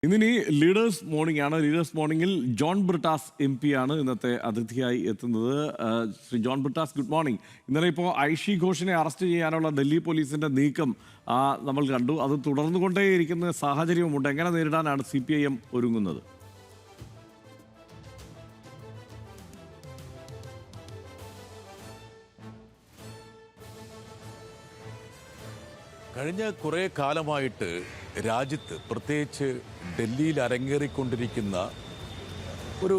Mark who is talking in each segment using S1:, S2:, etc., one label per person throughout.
S1: ഇന്നിനി leaders morning ആണ്. Leaders മോർണിംഗിൽ ജോൺ ബ്രിട്ടാസ് MP ആണ് ഇന്നത്തെ അതിഥിയായി എത്തുന്നത്. Shri John Brittas, good morning. ഇന്നലെ ഇപ്പോൾ ഐഷി ഘോഷിനെ അറസ്റ്റ് ചെയ്യാനുള്ള ഡൽഹി പോലീസിന്റെ നീക്കം നമ്മൾ കണ്ടു. അത് തുടർന്നുകൊണ്ടേയിരിക്കുന്ന സാഹചര്യവുമുണ്ട്. എങ്ങനെ നേരിടാനാണ് CPIM ഒരുങ്ങുന്നത്?
S2: കഴിഞ്ഞ കുറേ കാലമായിട്ട് രാജ്യത്ത്, പ്രത്യേകിച്ച് ഡൽഹിയിൽ അരങ്ങേറിക്കൊണ്ടിരിക്കുന്ന ഒരു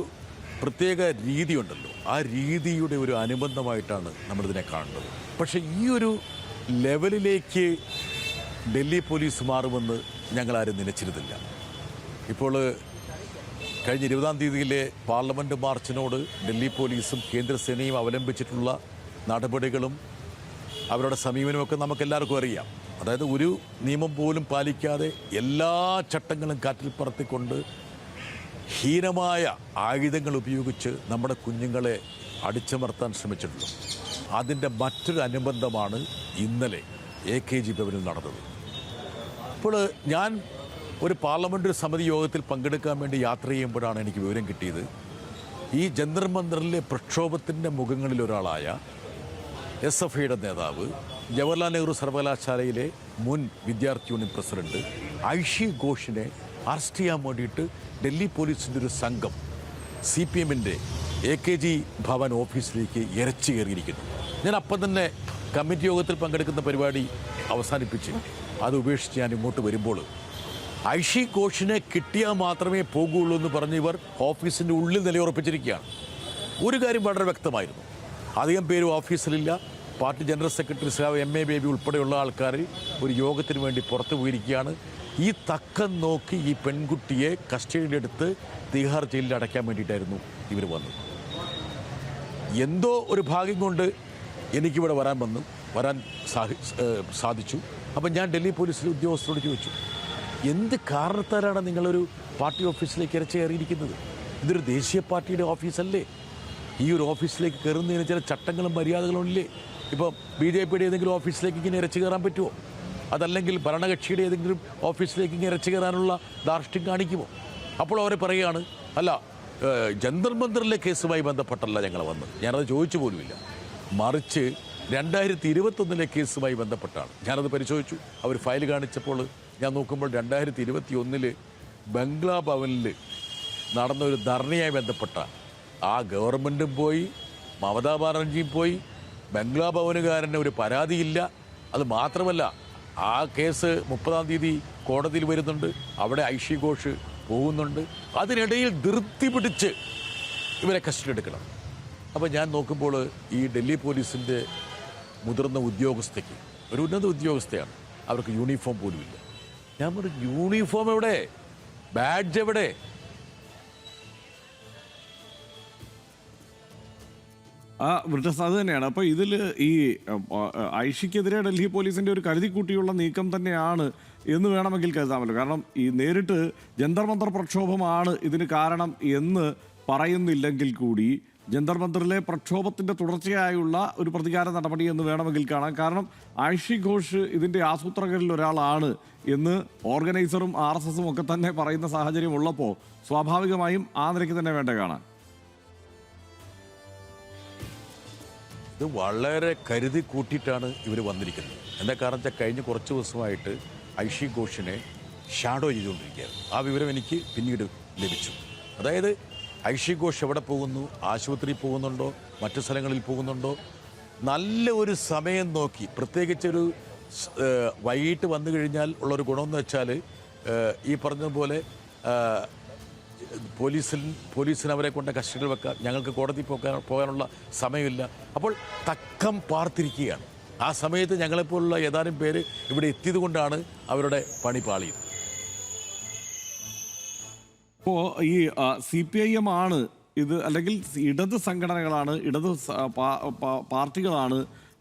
S2: പ്രത്യേക രീതിയുണ്ടല്ലോ, ആ രീതിയുടെ ഒരു അനുബന്ധമായിട്ടാണ് നമ്മളിതിനെ കാണുന്നത്. പക്ഷേ ഈ ഒരു ലെവലിലേക്ക് ഡൽഹി പോലീസ് മാറുമെന്ന് ഞങ്ങളാരും നനച്ചിരുന്നില്ല. ഇപ്പോൾ കഴിഞ്ഞ 20-ാം തീയതിയിലെ പാർലമെൻറ്റ് മാർച്ചിനോട് ഡൽഹി പോലീസും കേന്ദ്രസേനയും അവലംബിച്ചിട്ടുള്ള നടപടികളും അവരുടെ സമീപനമൊക്കെ നമുക്കെല്ലാവർക്കും അറിയാം. അതായത് ഒരു നിയമം പോലും പാലിക്കാതെ എല്ലാ ചട്ടങ്ങളും കാറ്റിൽ പറത്തിക്കൊണ്ട് ഹീനമായ ആയുധങ്ങൾ ഉപയോഗിച്ച് നമ്മുടെ കുഞ്ഞുങ്ങളെ അടിച്ചമർത്താൻ ശ്രമിച്ചിട്ടുള്ളൂ. അതിൻ്റെ മറ്റൊരു അനുബന്ധമാണ് ഇന്നലെ AKG ഭവനിൽ നടന്നത്. ഇപ്പോൾ ഞാൻ ഒരു പാർലമെൻ്ററി സമിതി യോഗത്തിൽ പങ്കെടുക്കാൻ വേണ്ടി യാത്ര ചെയ്യുമ്പോഴാണ് എനിക്ക് വിവരം കിട്ടിയത്, ഈ ജന്തർ മന്ദറിലെ പ്രക്ഷോഭത്തിൻ്റെ മുഖങ്ങളിലൊരാളായ SFIയുടെ നേതാവ്, ജവഹർലാൽ നെഹ്റു സർവകലാശാലയിലെ മുൻ വിദ്യാർത്ഥി യൂണിയൻ പ്രസിഡന്റ് ഐഷി ഘോഷിനെ അറസ്റ്റ് ചെയ്യാൻ വേണ്ടിയിട്ട് ഡൽഹി പോലീസിൻ്റെ ഒരു സംഘം CPMൻ്റെ AKG ഭവൻ ഓഫീസിലേക്ക് ഇരച്ചു കയറിയിരിക്കുന്നു. ഞാൻ അപ്പം തന്നെ കമ്മിറ്റി യോഗത്തിൽ പങ്കെടുക്കുന്ന പരിപാടി അവസാനിപ്പിച്ച് അത് ഉപേക്ഷിച്ച് ഞാൻ ഇങ്ങോട്ട് വരുമ്പോൾ ഐഷി ഘോഷിനെ കിട്ടിയാൽ മാത്രമേ പോകുള്ളൂ എന്ന് പറഞ്ഞ് ഇവർ ഓഫീസിൻ്റെ ഉള്ളിൽ നിലയുറപ്പിച്ചിരിക്കുകയാണ്. ഒരു കാര്യം വളരെ വ്യക്തമായിരുന്നു, അധികം പേരും ഓഫീസിലില്ല. Party general secretary MA Baby ഉൾപ്പെടെയുള്ള ആൾക്കാർ ഒരു യോഗത്തിന് വേണ്ടി പുറത്തു പോയിരിക്കുകയാണ്. ഈ തക്കം നോക്കി ഈ പെൺകുട്ടിയെ കസ്റ്റഡിയിലെടുത്ത് തിഹാർ ജയിലിൽ അടയ്ക്കാൻ വേണ്ടിയിട്ടായിരുന്നു ഇവർ വന്നത്. എന്തോ ഒരു ഭാഗ്യം കൊണ്ട് എനിക്കിവിടെ വരാൻ സാധിച്ചു. അപ്പം ഞാൻ ഡൽഹി പോലീസിലെ ഉദ്യോഗസ്ഥരോട് ചോദിച്ചു, എന്ത് കാരണത്താലാണ് നിങ്ങളൊരു പാർട്ടി ഓഫീസിലേക്ക് ഇരച്ചു കയറിയിരിക്കുന്നത്? ഇതൊരു ദേശീയ പാർട്ടിയുടെ ഓഫീസല്ലേ? ഈ ഒരു ഓഫീസിലേക്ക് കയറുന്നതിന് ചില ചട്ടങ്ങളും മര്യാദകളും ഇല്ലേ? ഇപ്പോൾ BJPയുടെ ഏതെങ്കിലും ഓഫീസിലേക്ക് ഇങ്ങനെ ഇരച്ചു കയറാൻ പറ്റുമോ? അതല്ലെങ്കിൽ ഭരണകക്ഷിയുടെ ഏതെങ്കിലും ഓഫീസിലേക്ക് ഇങ്ങനെ ഇരച്ചു കയറാനുള്ള ധാർഷ്ട്യം കാണിക്കുമോ? അപ്പോൾ അവർ പറയുകയാണ്, അല്ല, ജന്തർ മന്ദറിലെ കേസുമായി ബന്ധപ്പെട്ടല്ല ഞങ്ങൾ വന്നത്. ഞാനത് ചോദിച്ചു പോലുമില്ല, മറിച്ച് 2021 കേസുമായി ബന്ധപ്പെട്ടാണ്. ഞാനത് പരിശോധിച്ചു. അവർ ഫയൽ കാണിച്ചപ്പോൾ ഞാൻ നോക്കുമ്പോൾ 2021 ബംഗ്ലാ ഭവനിൽ നടന്ന ഒരു ധർണയുമായി ബന്ധപ്പെട്ട ആ ഗവൺമെൻറ്റും പോയി, മമതാ ബാനർജിയും പോയി, ബംഗ്ലാ ഭവനുകാരന് ഒരു പരാതിയില്ല. അത് മാത്രമല്ല, ആ കേസ് 30-ാം തീയതി കോടതിയിൽ വരുന്നുണ്ട്, അവിടെ ഐഷി ഘോഷ് പോകുന്നുണ്ട്. അതിനിടയിൽ ധൃതി പിടിച്ച് ഇവരെ കസ്റ്റഡി എടുക്കണം. അപ്പോൾ ഞാൻ നോക്കുമ്പോൾ ഈ ഡൽഹി പോലീസിൻ്റെ മുതിർന്ന ഉദ്യോഗസ്ഥയ്ക്ക്, ഒരു ഉന്നത ഉദ്യോഗസ്ഥയാണ്, അവർക്ക് യൂണിഫോം പോലുമില്ല. ഞാൻ പറഞ്ഞു, യൂണിഫോം എവിടെ? ബാഡ്ജ് എവിടെ?
S1: ബ്രിട്ടസ് അത് തന്നെയാണ്. അപ്പോൾ ഇതിൽ ഈ ഐഷിക്കെതിരെ ഡൽഹി പോലീസിൻ്റെ ഒരു കരുതിക്കൂട്ടിയുള്ള നീക്കം തന്നെയാണ് എന്ന് വേണമെങ്കിൽ കരുതാമല്ലോ. കാരണം ഈ നേരിട്ട് ജന്തർ മന്ദർ പ്രക്ഷോഭമാണ് ഇതിന് കാരണം എന്ന് പറയുന്നില്ലെങ്കിൽ കൂടി ജന്തർ മന്ദറിലെ പ്രക്ഷോഭത്തിൻ്റെ തുടർച്ചയായുള്ള ഒരു പ്രതികാര നടപടി എന്ന് വേണമെങ്കിൽ കാണാം. കാരണം ഐഷി ഘോഷ് ഇതിൻ്റെ ആസൂത്രകരിൽ ഒരാളാണ് എന്ന് ഓർഗനൈസറും RSSും ഒക്കെ തന്നെ പറയുന്ന സാഹചര്യം ഉള്ളപ്പോൾ സ്വാഭാവികമായും ആ നിലയ്ക്ക് തന്നെ വേണ്ട കാണാൻ.
S2: ഇത് വളരെ കരുതി കൂട്ടിയിട്ടാണ് ഇവർ വന്നിരിക്കുന്നത്. എന്താ കാരണം വെച്ചാൽ കഴിഞ്ഞ കുറച്ച് ദിവസമായിട്ട് ഐഷി ഘോഷിനെ ഷാഡോ ചെയ്തുകൊണ്ടിരിക്കുകയാണ്. ആ വിവരം എനിക്ക് പിന്നീട് ലഭിച്ചു. അതായത് ഐഷി ഘോഷ് എവിടെ പോകുന്നു, ആശുപത്രിയിൽ പോകുന്നുണ്ടോ, മറ്റു സ്ഥലങ്ങളിൽ പോകുന്നുണ്ടോ, നല്ല ഒരു സമയം നോക്കി, പ്രത്യേകിച്ചൊരു വൈകിട്ട് വന്നു കഴിഞ്ഞാൽ ഉള്ളൊരു ഗുണമെന്ന് വെച്ചാൽ ഈ പറഞ്ഞതുപോലെ പോലീസിന് അവരെ കൊണ്ട് കസ്റ്റഡിയിൽ വെക്കാൻ, ഞങ്ങൾക്ക് കോടതി പോകാനുള്ള സമയമില്ല. അപ്പോൾ തക്കം പാർത്തിരിക്കുകയാണ്. ആ സമയത്ത് ഞങ്ങളെപ്പോലുള്ള ഏതാനും പേര് ഇവിടെ എത്തിയത് കൊണ്ടാണ് അവരുടെ പണി പാളിയത്.
S1: ഇപ്പോൾ ഈ CPIM ആണ് ഇത്, അല്ലെങ്കിൽ ഇടത് സംഘടനകളാണ്, ഇടത് പാർട്ടികളാണ്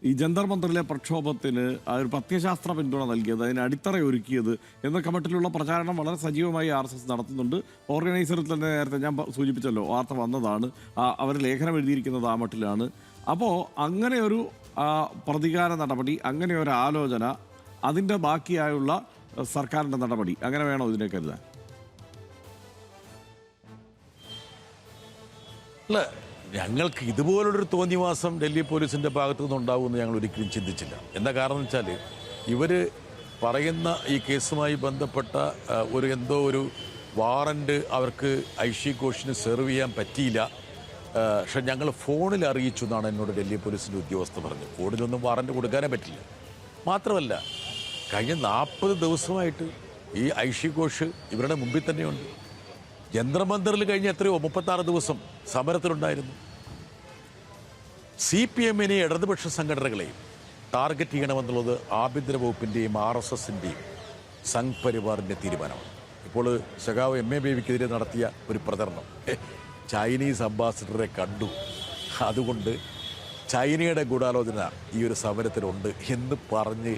S1: ഈ ജന്തർ മന്ദറിലെ പ്രക്ഷോഭത്തിന് ഒരു പ്രത്യയശാസ്ത്ര പിന്തുണ നൽകിയത്, അതിന് അടിത്തറ ഒരുക്കിയത് എന്നൊക്കെ മട്ടിലുള്ള പ്രചാരണം വളരെ സജീവമായി RSS നടത്തുന്നുണ്ട്. ഓർഗനൈസറിൽ തന്നെ നേരത്തെ ഞാൻ സൂചിപ്പിച്ചല്ലോ, വാർത്ത വന്നതാണ്, അവർ ലേഖനം എഴുതിയിരിക്കുന്നത് ആ മട്ടിലാണ്. അപ്പോൾ അങ്ങനെ ഒരു പ്രതികാര നടപടി, അങ്ങനെ ഒരു ആലോചന, അതിൻ്റെ ബാക്കിയായുള്ള സർക്കാരിൻ്റെ നടപടി, അങ്ങനെ വേണോ ഇതിനെ കരുതാൻ?
S2: അല്ല, ഞങ്ങൾക്ക് ഇതുപോലുള്ളൊരു തോന്നിവാസം ഡൽഹി പോലീസിൻ്റെ ഭാഗത്തു നിന്നുണ്ടാവുമെന്ന് ഞങ്ങൾ ഒരിക്കലും ചിന്തിച്ചില്ല. എന്താ കാരണം എന്ന് വെച്ചാൽ ഇവർ പറയുന്ന ഈ കേസുമായി ബന്ധപ്പെട്ട എന്തോ ഒരു വാറണ്ട് അവർക്ക് ഐഷി ഘോഷിന് സെർവ് ചെയ്യാൻ പറ്റിയില്ല. പക്ഷെ ഞങ്ങൾ ഫോണിൽ അറിയിച്ചു എന്നാണ് എന്നോട് ഡൽഹി പോലീസിൻ്റെ ഉദ്യോഗസ്ഥർ പറഞ്ഞത്. ഫോണിലൊന്നും വാറണ്ട് കൊടുക്കാനേ പറ്റില്ല. മാത്രമല്ല, കഴിഞ്ഞ 40 ദിവസമായിട്ട് ഈ ഐഷി ഘോഷ് ഇവരുടെ മുമ്പിൽ തന്നെയുണ്ട്. ജന്തർ കഴിഞ്ഞ എത്രയോ 36 ദിവസം സമരത്തിലുണ്ടായിരുന്നു. CPM ഇടതുപക്ഷ സംഘടനകളെയും ടാർഗറ്റ് ചെയ്യണമെന്നുള്ളത് ആഭ്യന്തര വകുപ്പിൻ്റെയും RSSൻ്റെയും സംഘ് പരിവാറിൻ്റെ തീരുമാനമാണ്. ഇപ്പോൾ സഖാവ് MA ബേബിക്കെതിരെ നടത്തിയ ഒരു പ്രചരണം, ചൈനീസ് അംബാസിഡറെ കണ്ടു, അതുകൊണ്ട് ചൈനയുടെ ഗൂഢാലോചന ഈ ഒരു സമരത്തിലുണ്ട് എന്ന് പറഞ്ഞ്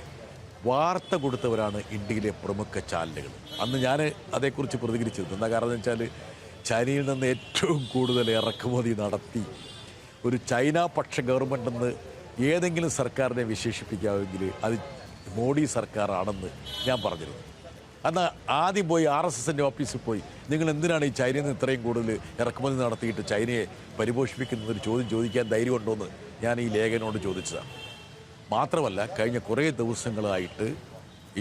S2: വാർത്ത കൊടുത്തവരാണ് ഇന്ത്യയിലെ പ്രമുഖ ചാനലുകൾ. അന്ന് ഞാൻ അതേക്കുറിച്ച് പ്രതികരിച്ചിരുന്നു. എന്താ കാരണം എന്ന് വെച്ചാൽ ചൈനയിൽ നിന്ന് ഏറ്റവും കൂടുതൽ ഇറക്കുമതി നടത്തി ഒരു ചൈന പക്ഷ ഗവൺമെൻറ്റെന്ന് ഏതെങ്കിലും സർക്കാരിനെ വിശേഷിപ്പിക്കാമെങ്കിൽ അത് മോഡി സർക്കാരാണെന്ന് ഞാൻ പറഞ്ഞിരുന്നു. അന്ന് ആദ്യം പോയി RSSൻ്റെ ഓഫീസിൽ പോയി, നിങ്ങൾ എന്തിനാണ് ഈ ചൈനയിൽ നിന്ന് ഇത്രയും കൂടുതൽ ഇറക്കുമതി നടത്തിയിട്ട് ചൈനയെ പരിപോഷിപ്പിക്കുന്നൊരു ചോദ്യം ചോദിക്കാൻ ധൈര്യമുണ്ടോയെന്ന് ഞാൻ ഈ ലേഖനോട് ചോദിച്ചതാണ്. മാത്രമല്ല, കഴിഞ്ഞ കുറേ ദിവസങ്ങളായിട്ട്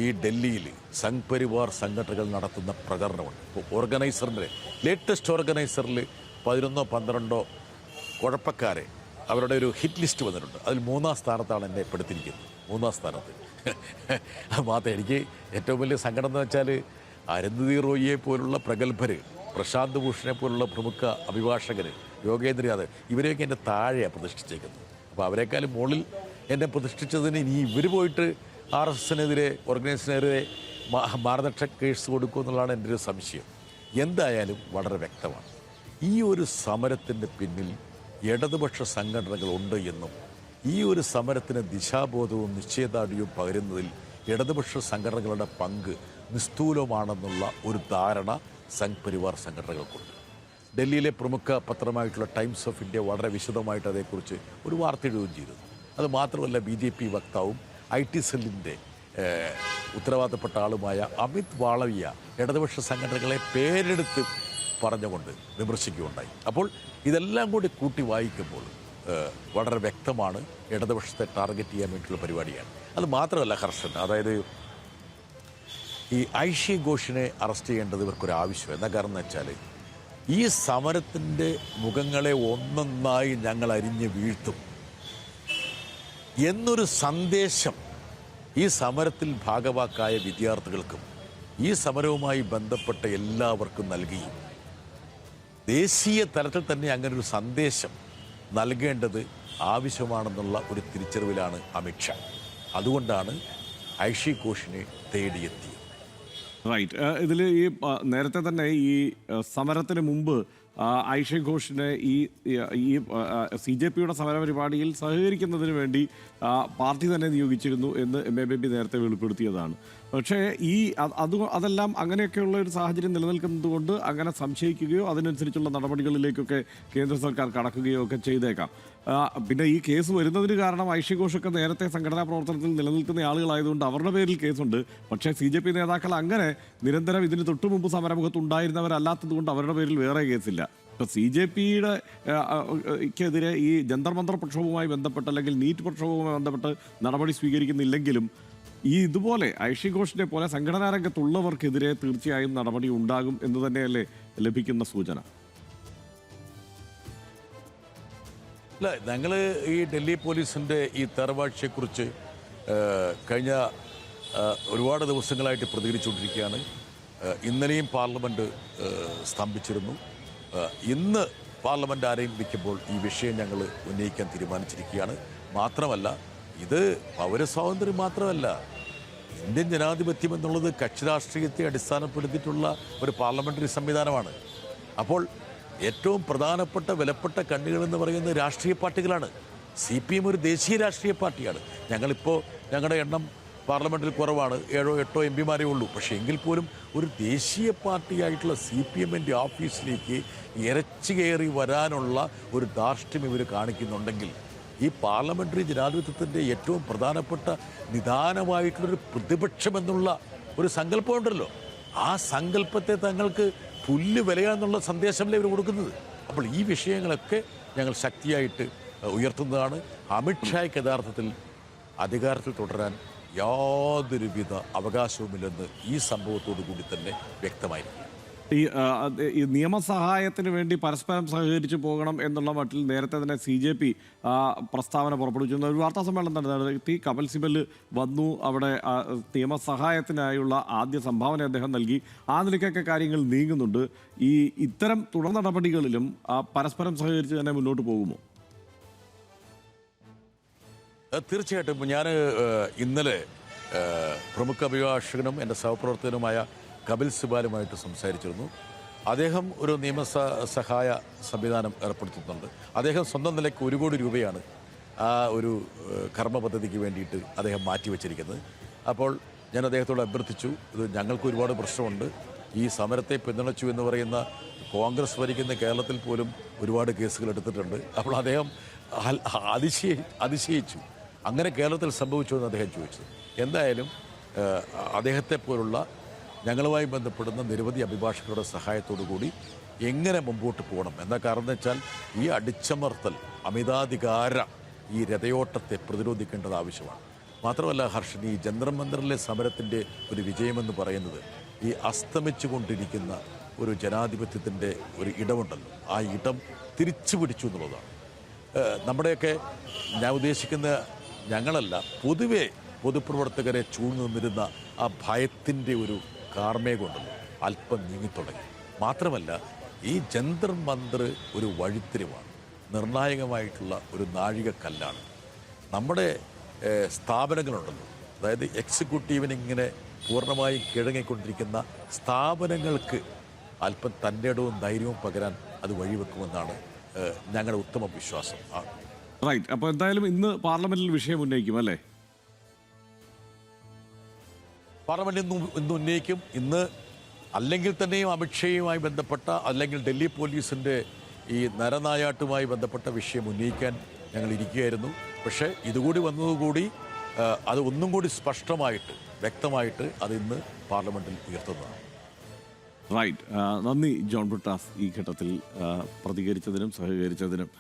S2: ഈ ഡൽഹിയിൽ സംഘ് പരിവാർ സംഘടനകൾ നടത്തുന്ന പ്രചരണമുണ്ട്. ഇപ്പോൾ ഓർഗനൈസറിൻ്റെ ലേറ്റസ്റ്റ് ഓർഗനൈസറിൽ 11-12 കുഴപ്പക്കാരെ അവരുടെ ഒരു ഹിറ്റ് ലിസ്റ്റ് വന്നിട്ടുണ്ട്. അതിൽ 3-ാം സ്ഥാനത്താണ് എന്നെ പെടുത്തിയിരിക്കുന്നത്. 3-ാം സ്ഥാനത്ത്. മാത്രം എനിക്ക് ഏറ്റവും വലിയ സങ്കടം എന്ന് വെച്ചാൽ അരുന്ധതി റോയിയെ പോലുള്ള പ്രഗത്ഭർ, പ്രശാന്ത് ഭൂഷണെ പോലുള്ള പ്രമുഖ അഭിഭാഷകർ, യോഗേന്ദ്ര യാദവ്, ഇവരെയൊക്കെ എൻ്റെ താഴെയാണ് പ്രതിഷ്ഠിച്ചേക്കുന്നത്. അപ്പോൾ അവരെക്കാളും മുകളിൽ എന്നെ പ്രതിഷ്ഠിച്ചതിന് ഇനി ഇവർ പോയിട്ട് RSSനെതിരെ, ഓർഗനൈസേഷനെതിരെ മാനനഷ്ട കേസ് കൊടുക്കുമെന്നുള്ളതാണ് എൻ്റെ ഒരു സംശയം. എന്തായാലും വളരെ വ്യക്തമാണ്, ഈ ഒരു സമരത്തിൻ്റെ പിന്നിൽ ഇടതുപക്ഷ സംഘടനകളുണ്ട് എന്നും ഈ ഒരു സമരത്തിന് ദിശാബോധവും നിശ്ചയദാർഢ്യവും പകരുന്നതിൽ ഇടതുപക്ഷ സംഘടനകളുടെ പങ്ക് നിസ്തൂലമാണെന്നുള്ള ഒരു ധാരണ സംഘ് പരിവാർ സംഘടനകൾക്കുണ്ട്. ഡൽഹിയിലെ പ്രമുഖ പത്രമായിട്ടുള്ള ടൈംസ് ഓഫ് ഇന്ത്യ വളരെ വിശദമായിട്ട് അതേക്കുറിച്ച് ഒരു വാർത്ത എഴുതുകയും ചെയ്തിരുന്നു. അത് മാത്രമല്ല, BJP വക്താവും IT സെല്ലിൻ്റെ ഉത്തരവാദപ്പെട്ട ആളുമായ അമിത് വാളവിയ ഇടതുപക്ഷ സംഘടനകളെ പേരെടുത്ത് പറഞ്ഞുകൊണ്ട് വിമർശിക്കുകയുണ്ടായി. അപ്പോൾ ഇതെല്ലാം കൂടി കൂട്ടി വായിക്കുമ്പോൾ വളരെ വ്യക്തമാണ് ഇടതുപക്ഷത്തെ ടാർഗറ്റ് ചെയ്യാൻ വേണ്ടിയിട്ടുള്ള പരിപാടിയാണ്. അത് മാത്രമല്ല ഹർഷൻ, അതായത് ഈ ഐഷി ഘോഷിനെ അറസ്റ്റ് ചെയ്യേണ്ടത് ഇവർക്കൊരു ആവശ്യം. എന്താ കാരണം എന്ന് വെച്ചാൽ ഈ സമരത്തിൻ്റെ മുഖങ്ങളെ ഒന്നൊന്നായി ഞങ്ങൾ അരിഞ്ഞ് വീഴ്ത്തും എന്നൊരു സന്ദേശം ഈ സമരത്തിൽ ഭാഗവാക്കായ വിദ്യാർത്ഥികൾക്കും ഈ സമരവുമായി ബന്ധപ്പെട്ട എല്ലാവർക്കും നൽകി ദേശീയ തലത്തിൽ തന്നെ അങ്ങനെ ഒരു സന്ദേശം നൽകേണ്ടത് ആവശ്യമാണെന്നുള്ള ഒരു തിരിച്ചറിവിലാണ് അമിത്ഷാ. അതുകൊണ്ടാണ് ഐഷി ഘോഷിനെ തേടിയെത്തിയത്.
S1: റൈറ്റ്. ഇതിൽ ഈ നേരത്തെ തന്നെ ഈ സമരത്തിന് മുമ്പ് ഐഷി ഘോഷിനെ ഈ CJPയുടെ സമര പരിപാടിയിൽ സഹകരിക്കുന്നതിന് വേണ്ടി പാർട്ടി തന്നെ നിയോഗിച്ചിരുന്നു എന്ന് MA ബേബി നേരത്തെ വെളിപ്പെടുത്തിയതാണ്. പക്ഷേ അതെല്ലാം അങ്ങനെയൊക്കെയുള്ള ഒരു സാഹചര്യം നിലനിൽക്കുന്നത് കൊണ്ട് അങ്ങനെ സംശയിക്കുകയോ അതിനനുസരിച്ചുള്ള നടപടികളിലേക്കൊക്കെ കേന്ദ്ര സർക്കാർ കടക്കുകയോ ഒക്കെ ചെയ്തേക്കാം. പിന്നെ ഈ കേസ് വരുന്നതിന് കാരണം ഐഷി ഘോഷൊക്കെ നേരത്തെ സംഘടനാ പ്രവർത്തനത്തിൽ നിലനിൽക്കുന്ന ആളുകളായതുകൊണ്ട് അവരുടെ പേരിൽ കേസുണ്ട്. പക്ഷേ CJP നേതാക്കൾ അങ്ങനെ നിരന്തരം ഇതിന് തൊട്ടു മുമ്പ് സമരമുഖത്ത് ഉണ്ടായിരുന്നവരല്ലാത്തത് കൊണ്ട് അവരുടെ പേരിൽ വേറെ കേസില്ല. ഇപ്പോൾ CJPയുടെ ക്കെതിരെ ഈ ജന്തർ മന്തർ പ്രക്ഷോഭവുമായി ബന്ധപ്പെട്ട് അല്ലെങ്കിൽ നീറ്റ് പ്രക്ഷോഭവുമായി ബന്ധപ്പെട്ട് നടപടി സ്വീകരിക്കുന്നില്ലെങ്കിലും ഇതുപോലെ ഐഷി ഘോഷിനെ പോലെ സംഘടനാ രംഗത്തുള്ളവർക്കെതിരെ തീർച്ചയായും നടപടി ഉണ്ടാകും എന്ന് തന്നെയല്ലേ ലഭിക്കുന്ന സൂചന?
S2: അല്ല, ഞങ്ങൾ ഈ ഡൽഹി പോലീസിൻ്റെ ഈ തറവാഴ്ചയെക്കുറിച്ച് കഴിഞ്ഞ ഒരുപാട് ദിവസങ്ങളായിട്ട് പ്രതികരിച്ചുകൊണ്ടിരിക്കുകയാണ്. ഇന്നലെയും പാർലമെൻറ്റ് സ്തംഭിച്ചിരുന്നു. ഇന്ന് പാർലമെൻറ്റ് ആരംഭിക്കുമ്പോൾ ഈ വിഷയം ഞങ്ങൾ ഉന്നയിക്കാൻ തീരുമാനിച്ചിരിക്കുകയാണ്. മാത്രമല്ല, ഇത് പൗരസ്വാതന്ത്ര്യം മാത്രമല്ല, ഇന്ത്യൻ ജനാധിപത്യം എന്നുള്ളത് കക്ഷി രാഷ്ട്രീയത്തെ അടിസ്ഥാനപ്പെടുത്തിയിട്ടുള്ള ഒരു പാർലമെൻ്ററി സംവിധാനമാണ്. അപ്പോൾ ഏറ്റവും പ്രധാനപ്പെട്ട വിലപ്പെട്ട കണ്ണികളെന്ന് പറയുന്നത് രാഷ്ട്രീയ പാർട്ടികളാണ്. CPM ഒരു ദേശീയ രാഷ്ട്രീയ പാർട്ടിയാണ്. ഞങ്ങളിപ്പോൾ ഞങ്ങളുടെ എണ്ണം പാർലമെൻറ്റിൽ കുറവാണ്, 7-8 MPമാരേ ഉള്ളൂ. പക്ഷേ എങ്കിൽ പോലും ഒരു ദേശീയ പാർട്ടിയായിട്ടുള്ള CPMൻ്റെ ഓഫീസിലേക്ക് ഇരച്ചു കയറി വരാനുള്ള ഒരു ധാർഷ്ട്യം ഇവർ കാണിക്കുന്നുണ്ടെങ്കിൽ ഈ പാർലമെൻ്ററി ജനാധിപത്യത്തിൻ്റെ ഏറ്റവും പ്രധാനപ്പെട്ട നിദാനമായിട്ടുള്ളൊരു പ്രതിപക്ഷമെന്നുള്ള ഒരു സങ്കല്പമുണ്ടല്ലോ, ആ സങ്കല്പത്തെ തങ്ങൾക്ക് പുല്ല് വിലയാന്നുള്ള സന്ദേശമല്ലേ ഇവർ കൊടുക്കുന്നത്. അപ്പോൾ ഈ വിഷയങ്ങളൊക്കെ ഞങ്ങൾ ശക്തിയായിട്ട് ഉയർത്തുന്നതാണ്. അമിത്ഷായ്ക്ക് യഥാർത്ഥത്തിൽ അധികാരത്തിൽ തുടരാൻ യാതൊരുവിധ അവകാശവുമില്ലെന്ന് ഈ സംഭവത്തോടു കൂടി തന്നെ വ്യക്തമായിരിക്കും.
S1: ഈ നിയമസഹായത്തിന് വേണ്ടി പരസ്പരം സഹകരിച്ച് പോകണം എന്നുള്ള മട്ടിൽ നേരത്തെ തന്നെ CJP പ്രസ്താവന പുറപ്പെടുവിച്ചിരുന്ന ഒരു വാർത്താ സമ്മേളനം തന്നെ നടത്തി. കപിൽ സിബൽ വന്നു, അവിടെ നിയമസഹായത്തിനായുള്ള ആദ്യ സംഭാവന അദ്ദേഹം നൽകി. ആ നിലയ്ക്കൊക്കെ കാര്യങ്ങൾ നീങ്ങുന്നുണ്ട്. ഇത്തരം തുടർ നടപടികളിലും പരസ്പരം സഹകരിച്ച് തന്നെ മുന്നോട്ട് പോകുമോ?
S2: തീർച്ചയായിട്ടും. ഞാൻ ഇന്നലെ പ്രമുഖ അഭിഭാഷകനും എൻ്റെ സഹപ്രവർത്തകനുമായ കപിൽ സിബാലുമായിട്ട് സംസാരിച്ചിരുന്നു. അദ്ദേഹം ഒരു നിയമസഹായ സംവിധാനം ഏർപ്പെടുത്തുന്നുണ്ട്. അദ്ദേഹം സ്വന്തം നിലയ്ക്ക് 1 കോടി രൂപയാണ് ആ ഒരു കർമ്മ പദ്ധതിക്ക് വേണ്ടിയിട്ട് അദ്ദേഹം മാറ്റിവെച്ചിരിക്കുന്നത്. അപ്പോൾ ഞാൻ അദ്ദേഹത്തോട് അഭ്യർത്ഥിച്ചു, ഇത് ഞങ്ങൾക്ക് ഒരുപാട് പ്രശ്നമുണ്ട്, ഈ സമരത്തെ പിന്തുണച്ചു എന്ന് പറയുന്ന കോൺഗ്രസ് ഭരിക്കുന്ന കേരളത്തിൽ പോലും ഒരുപാട് കേസുകൾ എടുത്തിട്ടുണ്ട്. അപ്പോൾ അദ്ദേഹം അതിശയിച്ചു, അങ്ങനെ കേരളത്തിൽ സംഭവിച്ചു എന്ന് അദ്ദേഹം ചോദിച്ചു. എന്തായാലും അദ്ദേഹത്തെ പോലുള്ള ഞങ്ങളുമായി ബന്ധപ്പെടുന്ന നിരവധി അഭിഭാഷകരുടെ സഹായത്തോടു കൂടി എങ്ങനെ മുമ്പോട്ട് പോകണം എന്ന കാരണം എന്ന് വെച്ചാൽ ഈ അടിച്ചമർത്തൽ, അമിതാധികാര ഈ രഥയോട്ടത്തെ പ്രതിരോധിക്കേണ്ടത് ആവശ്യമാണ്. മാത്രമല്ല ഹർഷൻ, ഈ ജന്തർ മന്ദിറിലെ സമരത്തിൻ്റെ ഒരു വിജയമെന്ന് പറയുന്നത് ഈ അസ്തമിച്ചു കൊണ്ടിരിക്കുന്ന ഒരു ജനാധിപത്യത്തിൻ്റെ ഒരു ഇടമുണ്ടല്ലോ, ആ ഇടം തിരിച്ചു പിടിച്ചു എന്നുള്ളതാണ്. നമ്മുടെയൊക്കെ, ഞാൻ ഉദ്ദേശിക്കുന്ന ഞങ്ങളല്ല, പൊതുവെ പൊതുപ്രവർത്തകരെ ചൂഴ്ന്നു നിന്നിരുന്ന ആ ഭയത്തിൻ്റെ ഒരു കാർമേഘമുണ്ടല്ലോ, അല്പം നീങ്ങിത്തുടങ്ങി. മാത്രമല്ല ഈ ജന്തർ മന്ദിർ ഒരു വഴിത്തിരിവാണ്, നിർണായകമായിട്ടുള്ള ഒരു നാഴികക്കല്ലാണ്. നമ്മുടെ സ്ഥാപനങ്ങളുണ്ടല്ലോ, അതായത് എക്സിക്യൂട്ടീവിന് ഇങ്ങനെ പൂർണ്ണമായും കിഴങ്ങിക്കൊണ്ടിരിക്കുന്ന സ്ഥാപനങ്ങൾക്ക് അല്പം തൻ്റെ ഇടവും ധൈര്യവും പകരാൻ അത് വഴിവെക്കുമെന്നാണ് ഞങ്ങളുടെ ഉത്തമ വിശ്വാസം.
S1: റൈറ്റ്. അപ്പോൾ എന്തായാലും ഇന്ന് പാർലമെന്റിൽ വിഷയം ഉന്നയിക്കും അല്ലേ?
S2: പാർലമെന്റിൽ ഇന്ന് ഉന്നയിക്കും. ഇന്ന് അല്ലെങ്കിൽ തന്നെയും അമിത്ഷയുമായി ബന്ധപ്പെട്ട, അല്ലെങ്കിൽ ഡൽഹി പോലീസിൻ്റെ ഈ നരനായാട്ടുമായി ബന്ധപ്പെട്ട വിഷയം ഉന്നയിക്കാൻ ഞങ്ങൾ ഇരിക്കുകയായിരുന്നു. പക്ഷേ ഇതുകൂടി വന്നതുകൂടി അത് ഒന്നും കൂടി സ്പഷ്ടമായിട്ട്, വ്യക്തമായിട്ട് അത് ഇന്ന് പാർലമെന്റിൽ ഉയർത്തുന്നതാണ്.
S1: റൈറ്റ്. നന്ദി ജോൺ ബ്രിട്ടാസ്, ഈ ഘട്ടത്തിൽ പ്രതികരിച്ചതിനും സഹകരിച്ചതിനും.